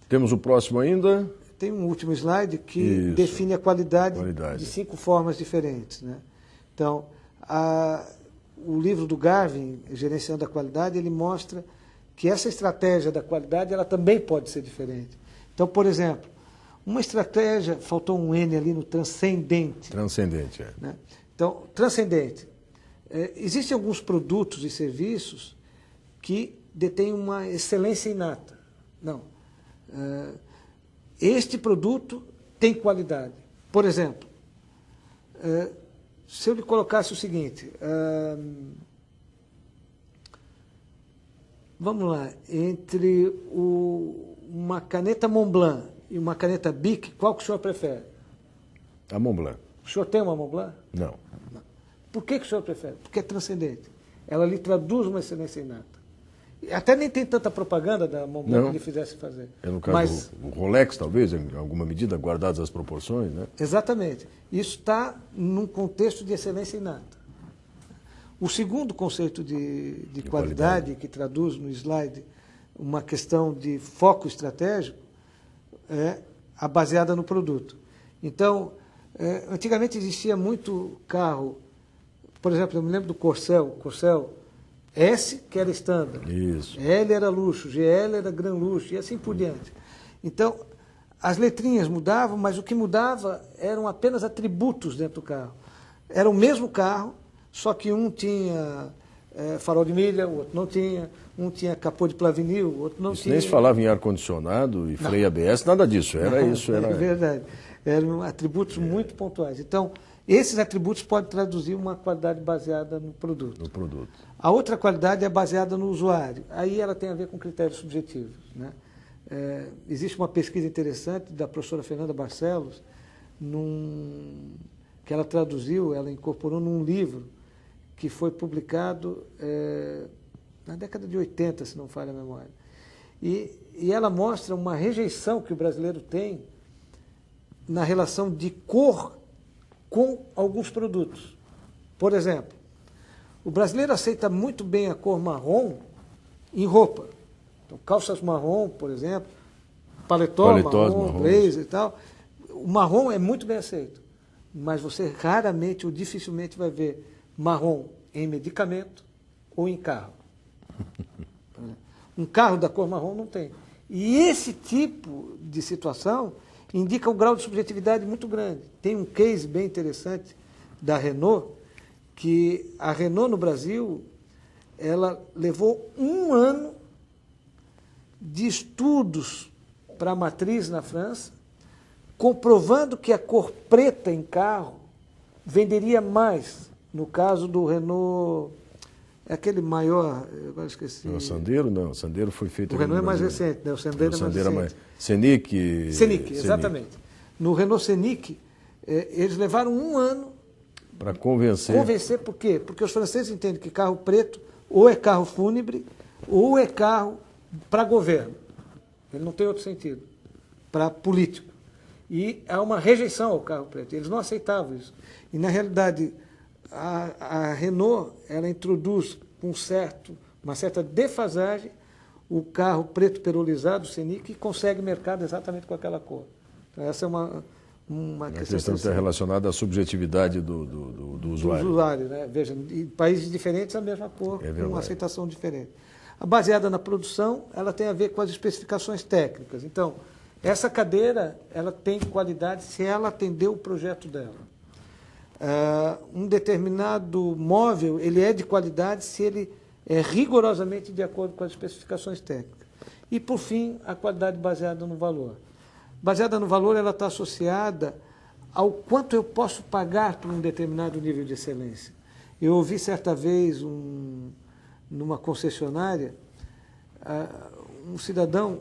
Temos o próximo ainda? Tem um último slide que Isso. define a qualidade de 5 formas diferentes, né? Então, o livro do Garvin, Gerenciando a Qualidade, ele mostra que essa estratégia da qualidade ela também pode ser diferente. Então, por exemplo, uma estratégia, faltou um N ali no transcendente. Transcendente, é. Né? Então, transcendente. Existem alguns produtos e serviços que detêm uma excelência inata. Não. Este produto tem qualidade. Por exemplo, se eu lhe colocasse o seguinte, vamos lá, entre uma caneta Montblanc e uma caneta Bic, qual que o senhor prefere? A Montblanc. O senhor tem uma Montblanc? Não. Por que o senhor prefere? Porque é transcendente. Ela lhe traduz uma excelência inata. Até nem tem tanta propaganda da Montblanc que lhe fizesse fazer. É no caso do Rolex, talvez, em alguma medida, guardadas as proporções, né? Exatamente. Isso está num contexto de excelência inata. O segundo conceito de qualidade, que traduz no slide uma questão de foco estratégico, é a baseada no produto. Então, antigamente existia muito carro, por exemplo, eu me lembro do Corcel S, que era standard, Isso. L era luxo, GL era gran luxo, e assim por diante. Então, as letrinhas mudavam, mas o que mudava eram apenas atributos dentro do carro. Era o mesmo carro, só que um tinha farol de milha, o outro não tinha, um tinha capô de plavinil, o outro não tinha. Nem se falava em ar-condicionado e freio ABS, nada disso, era isso. É verdade, eram atributos muito pontuais. Então, esses atributos podem traduzir uma qualidade baseada no produto. A outra qualidade é baseada no usuário. Aí ela tem a ver com critérios subjetivos, né? Existe uma pesquisa interessante da professora Fernanda Barcelos, que ela traduziu, ela incorporou num livro que foi publicado na década de 80, se não falha a memória. E ela mostra uma rejeição que o brasileiro tem na relação de cor com alguns produtos. Por exemplo, o brasileiro aceita muito bem a cor marrom em roupa. Então, calças marrom, por exemplo, paletó marrom, blazer e tal. O marrom é muito bem aceito, mas você raramente ou dificilmente vai ver marrom em medicamento ou em carro. Um carro da cor marrom não tem. E esse tipo de situação indica um grau de subjetividade muito grande. Tem um case bem interessante da Renault, que a Renault no Brasil, ela levou 1 ano de estudos para a matriz na França, comprovando que a cor preta em carro venderia mais. No caso do Renault, aquele maior, eu agora esqueci. O Sandero não, o Sandero foi feito... O Renault é mais recente, né? O Sandero é mais recente. Scenic. Scenic, exatamente. No Renault Scenic, eles levaram 1 ano para convencer. Convencer por quê? Porque os franceses entendem que carro preto ou é carro fúnebre ou é carro para governo. Ele não tem outro sentido. Para político. E há uma rejeição ao carro preto. Eles não aceitavam isso. E, na realidade, a Renault ela introduz com uma certa defasagem o carro preto perolizado, o Scenic, e consegue mercado exatamente com aquela cor. Então, essa é uma questão está relacionada à subjetividade do usuário. Do usuário, né? Veja, em países diferentes a mesma cor, com uma aceitação diferente. A baseada na produção, ela tem a ver com as especificações técnicas. Então, essa cadeira, ela tem qualidade se ela atender o projeto dela. Um determinado móvel, ele é de qualidade se ele é rigorosamente de acordo com as especificações técnicas. E, por fim, a qualidade baseada no valor. Baseada no valor, ela está associada ao quanto eu posso pagar por um determinado nível de excelência. Eu ouvi certa vez, numa concessionária, um cidadão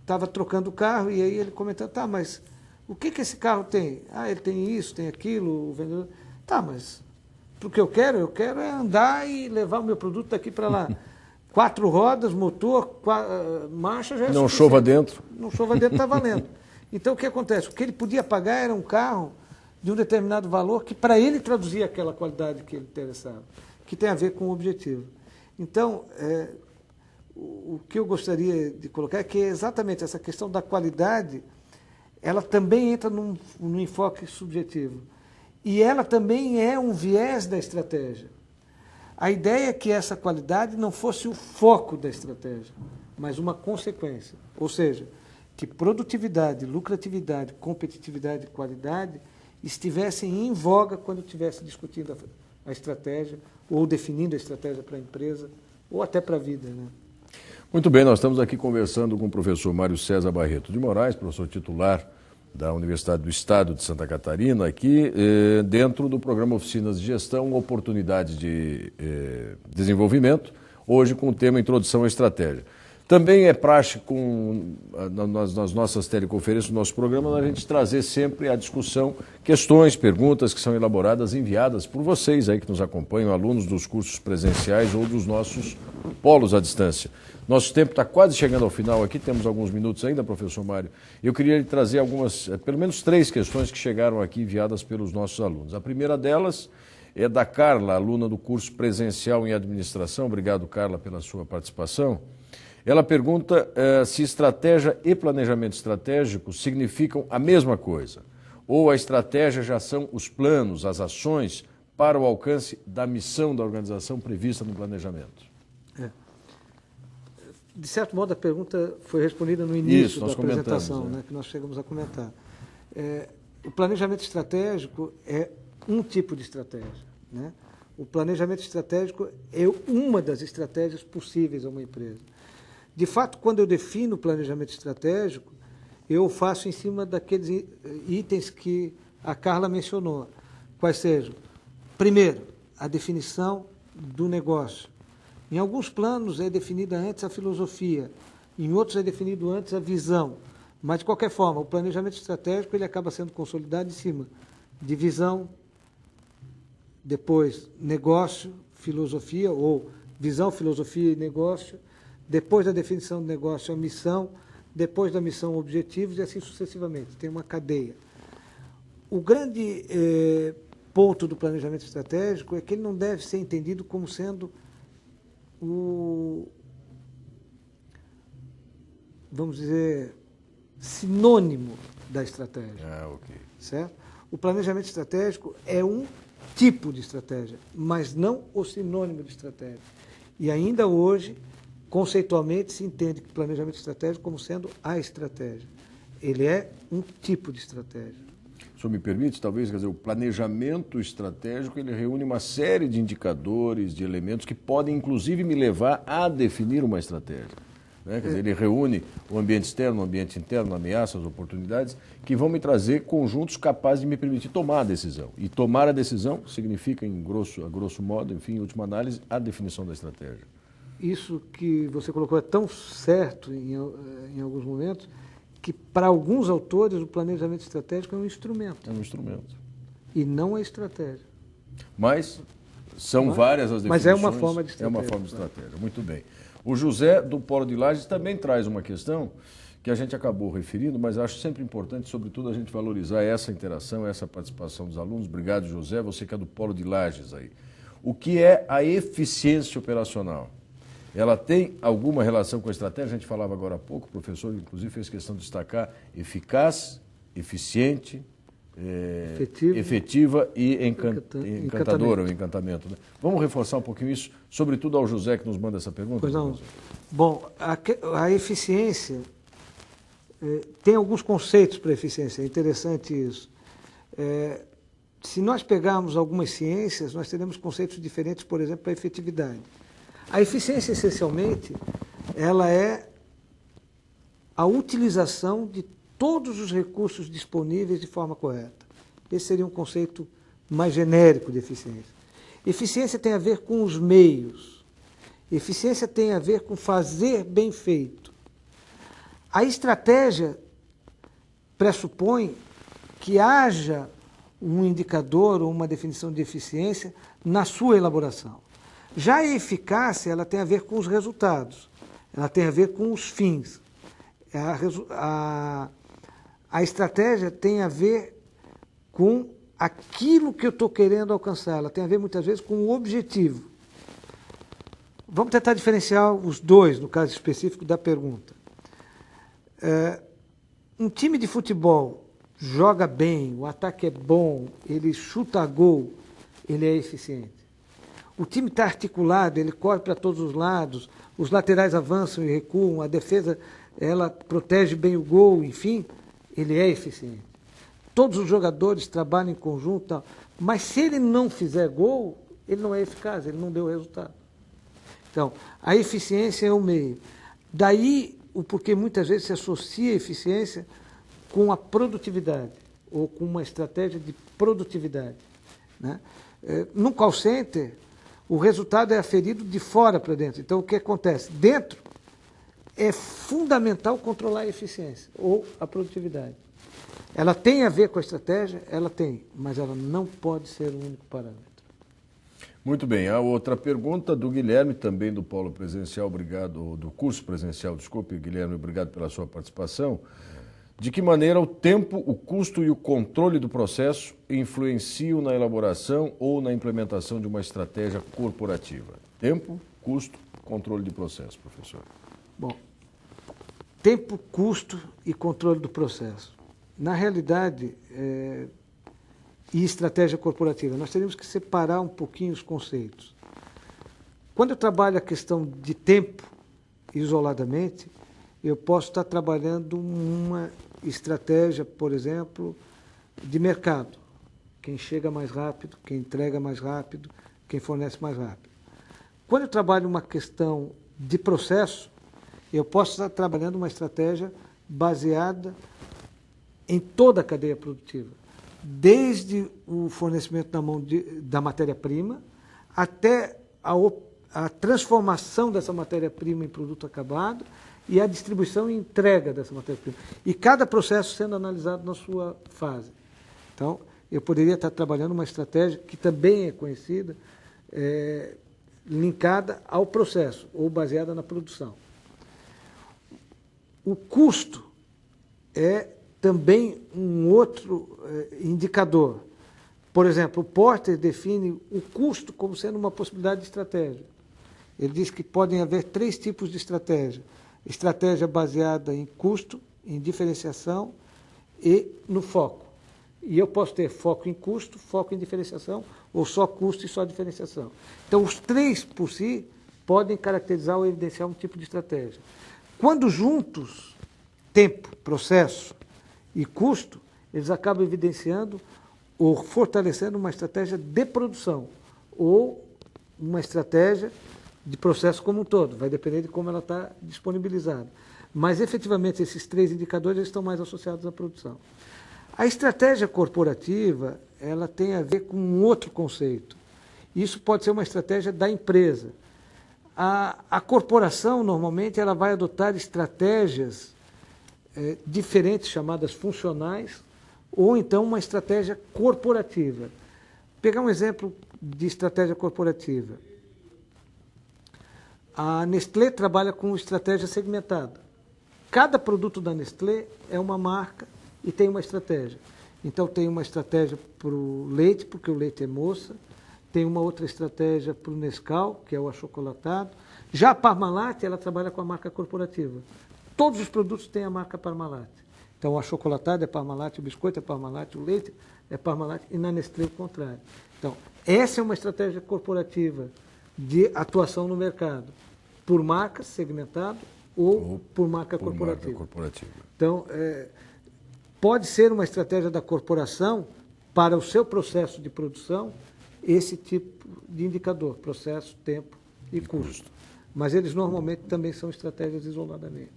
estava trocando o carro e aí ele comentando, tá, mas o que esse carro tem? Ah, ele tem isso, tem aquilo, o vendedor... Tá, mas o que eu quero é andar e levar o meu produto daqui para lá. 4 rodas, motor, marcha, já é não chova dentro. Não chova dentro, está valendo. Então, o que acontece? O que ele podia pagar era um carro de um determinado valor que, para ele, traduzia aquela qualidade que ele interessava, que tem a ver com o objetivo. Então, o que eu gostaria de colocar é que exatamente essa questão da qualidade, ela também entra num enfoque subjetivo. E ela também é um viés da estratégia. A ideia é que essa qualidade não fosse o foco da estratégia, mas uma consequência. Ou seja, que produtividade, lucratividade, competitividade e qualidade estivessem em voga quando estivesse discutindo a estratégia ou definindo a estratégia para a empresa ou até para a vida, né? Muito bem, nós estamos aqui conversando com o professor Mário César Barreto de Moraes, professor titular da Universidade do Estado de Santa Catarina, aqui dentro do programa Oficinas de Gestão, Oportunidades de Desenvolvimento, hoje com o tema Introdução à Estratégia. Também é praxe nas nossas teleconferências, no nosso programa, a gente trazer sempre à discussão questões, perguntas que são elaboradas, enviadas por vocês aí que nos acompanham, alunos dos cursos presenciais ou dos nossos polos à distância. Nosso tempo está quase chegando ao final aqui, temos alguns minutos ainda, professor Mário. Eu queria lhe trazer pelo menos 3 questões que chegaram aqui enviadas pelos nossos alunos. A primeira delas é da Carla, aluna do curso presencial em administração. Obrigado, Carla, pela sua participação. Ela pergunta se estratégia e planejamento estratégico significam a mesma coisa, ou a estratégia já são os planos, as ações para o alcance da missão da organização prevista no planejamento. De certo modo, a pergunta foi respondida no início da apresentação, né, que nós chegamos a comentar. O planejamento estratégico é um tipo de estratégia, né? O planejamento estratégico é uma das estratégias possíveis a uma empresa. De fato, quando eu defino o planejamento estratégico, eu faço em cima daqueles itens que a Carla mencionou. Quais sejam? Primeiro, a definição do negócio. Em alguns planos é definida antes a filosofia, em outros é definido antes a visão. Mas, de qualquer forma, o planejamento estratégico ele acaba sendo consolidado em cima de visão, depois negócio, filosofia, ou visão, filosofia e negócio, depois da definição do negócio, a missão, depois da missão, objetivos, e assim sucessivamente. Tem uma cadeia. O grande ponto do planejamento estratégico é que ele não deve ser entendido como sendo vamos dizer, sinônimo da estratégia. Ok. Certo? O planejamento estratégico é um tipo de estratégia, mas não o sinônimo de estratégia. E ainda hoje, conceitualmente, se entende que planejamento estratégico como sendo a estratégia. Ele é um tipo de estratégia. O senhor me permite, talvez, quer dizer, o planejamento estratégico, ele reúne uma série de indicadores, de elementos que podem, inclusive, me levar a definir uma estratégia. Né? Quer dizer, ele reúne o ambiente externo, o ambiente interno, ameaças, oportunidades, que vão me trazer conjuntos capazes de me permitir tomar a decisão. E tomar a decisão significa, a grosso modo, enfim, em última análise, a definição da estratégia. Isso que você colocou é tão certo em alguns momentos, que para alguns autores o planejamento estratégico é um instrumento. É um instrumento. E não a estratégia. Mas são várias as definições. Mas é uma forma de estratégia. É uma forma de estratégia, muito bem. O José, do Polo de Lages, também traz uma questão que a gente acabou referindo, mas acho sempre importante, sobretudo, a gente valorizar essa interação, essa participação dos alunos. Obrigado, José, você que é do Polo de Lages aí. O que é a eficiência operacional? Ela tem alguma relação com a estratégia? A gente falava agora há pouco, o professor, inclusive, fez questão de destacar eficaz, eficiente, efetiva e encantadora, o encantamento. Né? Vamos reforçar um pouquinho isso, sobretudo ao José que nos manda essa pergunta? Pois não. Bom, a eficiência, tem alguns conceitos para a eficiência, é interessante isso. Se nós pegarmos algumas ciências, nós teremos conceitos diferentes, por exemplo, para a efetividade. A eficiência, essencialmente, ela é a utilização de todos os recursos disponíveis de forma correta. Esse seria um conceito mais genérico de eficiência. Eficiência tem a ver com os meios. Eficiência tem a ver com fazer bem feito. A estratégia pressupõe que haja um indicador ou uma definição de eficiência na sua elaboração. Já a eficácia, ela tem a ver com os resultados, ela tem a ver com os fins. A estratégia tem a ver com aquilo que eu estou querendo alcançar, ela tem a ver muitas vezes com o objetivo. Vamos tentar diferenciar os dois, no caso específico da pergunta. Um time de futebol joga bem, o ataque é bom, ele chuta a gol, ele é eficiente. O time está articulado, ele corre para todos os lados, os laterais avançam e recuam, a defesa ela protege bem o gol, enfim, ele é eficiente. Todos os jogadores trabalham em conjunto, mas se ele não fizer gol, ele não é eficaz, ele não deu resultado. Então, a eficiência é o meio. Daí o porquê muitas vezes se associa a eficiência com a produtividade, ou com uma estratégia de produtividade, né? No call center, o resultado é aferido de fora para dentro. Então, o que acontece? Dentro, é fundamental controlar a eficiência ou a produtividade. Ela tem a ver com a estratégia? Ela tem, mas ela não pode ser o único parâmetro. Muito bem, a outra pergunta do Guilherme, também do Polo Presencial, obrigado, do curso presencial, desculpe, Guilherme, obrigado pela sua participação. De que maneira o tempo, o custo e o controle do processo influenciam na elaboração ou na implementação de uma estratégia corporativa? Tempo, custo, controle de processo, professor. Bom, tempo, custo e controle do processo. Na realidade, e estratégia corporativa, nós teríamos que separar um pouquinho os conceitos. Quando eu trabalho a questão de tempo isoladamente, eu posso estar trabalhando uma estratégia, por exemplo, de mercado. Quem chega mais rápido, quem entrega mais rápido, quem fornece mais rápido. Quando eu trabalho uma questão de processo, eu posso estar trabalhando uma estratégia baseada em toda a cadeia produtiva, desde o fornecimento na mão da matéria-prima até a transformação dessa matéria-prima em produto acabado e a distribuição e entrega dessa matéria-prima. E cada processo sendo analisado na sua fase. Então, eu poderia estar trabalhando uma estratégia que também é conhecida, linkada ao processo ou baseada na produção. O custo é também um outro indicador. Por exemplo, o Porter define o custo como sendo uma possibilidade de estratégia. Ele diz que podem haver 3 tipos de estratégia. Estratégia baseada em custo, em diferenciação e no foco. E eu posso ter foco em custo, foco em diferenciação, ou só custo e só diferenciação. Então, os 3 por si podem caracterizar ou evidenciar um tipo de estratégia. Quando juntos, tempo, processo e custo, eles acabam evidenciando ou fortalecendo uma estratégia de produção ou uma estratégia de processo como um todo. Vai depender de como ela está disponibilizada. Mas, efetivamente, esses 3 indicadores eles estão mais associados à produção. A estratégia corporativa ela tem a ver com um outro conceito. Isso pode ser uma estratégia da empresa. A corporação, normalmente, ela vai adotar estratégias diferentes, chamadas funcionais, ou então uma estratégia corporativa. Vou pegar um exemplo de estratégia corporativa. A Nestlé trabalha com estratégia segmentada. Cada produto da Nestlé é uma marca e tem uma estratégia. Então, tem uma estratégia para o leite, porque o leite é moça. Tem uma outra estratégia para o Nescau, que é o achocolatado. Já a Parmalat, ela trabalha com a marca corporativa. Todos os produtos têm a marca Parmalat. Então, o achocolatado é Parmalat, o biscoito é Parmalat, o leite é Parmalat, e na Nestlé o contrário. Então, essa é uma estratégia corporativa de atuação no mercado, por marca segmentado ou por marca corporativa. Então, pode ser uma estratégia da corporação para o seu processo de produção, esse tipo de indicador, processo, tempo e custo. Mas eles normalmente também são estratégias isoladamente.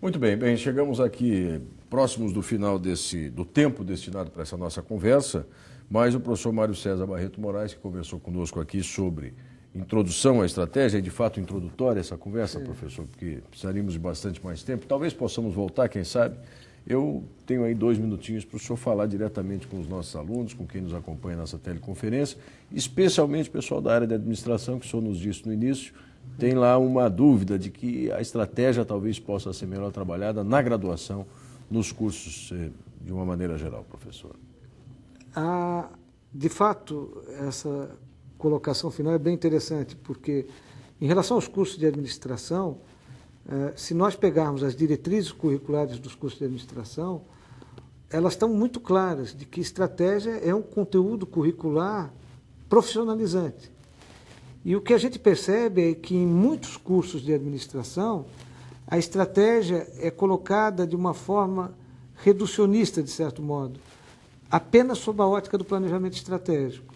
Muito bem, chegamos aqui próximos do final do tempo destinado para essa nossa conversa, mas o professor Mário César Barreto Moraes, que conversou conosco aqui sobre introdução à estratégia, é de fato introdutória essa conversa, professor, porque precisaríamos de bastante mais tempo. Talvez possamos voltar, quem sabe. Eu tenho aí 2 minutinhos para o senhor falar diretamente com os nossos alunos, com quem nos acompanha nessa teleconferência, especialmente o pessoal da área de administração, que o senhor nos disse no início, tem lá uma dúvida de que a estratégia talvez possa ser melhor trabalhada na graduação, nos cursos, de uma maneira geral, professor. De fato, essa colocação final é bem interessante, porque Em relação aos cursos de administração, se nós pegarmos as diretrizes curriculares dos cursos de administração, elas estão muito claras de que estratégia é um conteúdo curricular profissionalizante. E o que a gente percebe é que em muitos cursos de administração, a estratégia é colocada de uma forma reducionista, de certo modo, apenas sob a ótica do planejamento estratégico.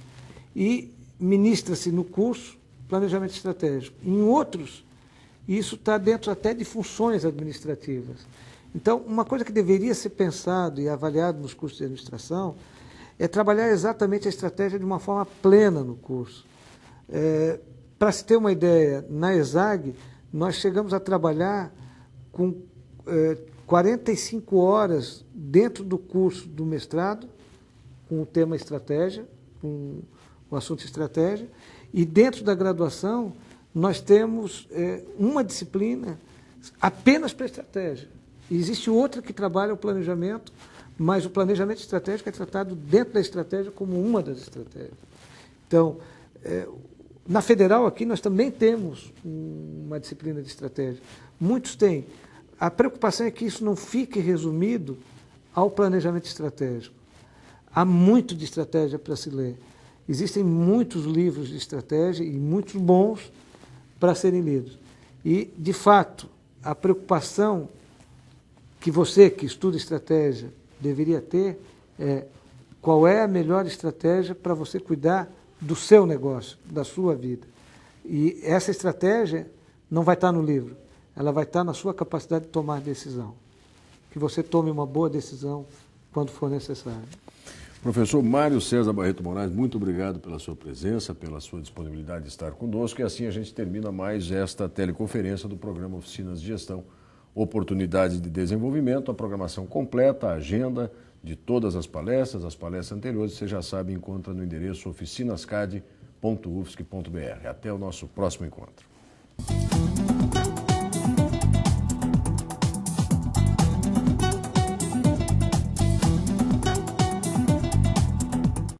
E ministra-se no curso planejamento estratégico. Em outros, isso está dentro até de funções administrativas. Então, uma coisa que deveria ser pensado e avaliado nos cursos de administração é trabalhar exatamente a estratégia de uma forma plena no curso. Para se ter uma ideia, na ESAG, nós chegamos a trabalhar com 45 horas dentro do curso do mestrado, com o tema estratégia, com o assunto estratégia, e dentro da graduação nós temos uma disciplina apenas para estratégia. E existe outra que trabalha o planejamento, mas o planejamento estratégico é tratado dentro da estratégia como uma das estratégias. Então, na Federal aqui nós também temos uma disciplina de estratégia. Muitos têm. A preocupação é que isso não fique resumido ao planejamento estratégico. Há muito de estratégia para se ler. Existem muitos livros de estratégia e muitos bons para serem lidos. E, de fato, a preocupação que você, que estuda estratégia, deveria ter é qual é a melhor estratégia para você cuidar do seu negócio, da sua vida. E essa estratégia não vai estar no livro, ela vai estar na sua capacidade de tomar decisão. Que você tome uma boa decisão quando for necessário. Professor Mário César Barreto Moraes, muito obrigado pela sua presença, pela sua disponibilidade de estar conosco. E assim a gente termina mais esta teleconferência do programa Oficinas de Gestão, Oportunidade de Desenvolvimento. A programação completa, a agenda de todas as palestras anteriores, você já sabe, encontra no endereço oficinascad.ufsc.br. Até o nosso próximo encontro.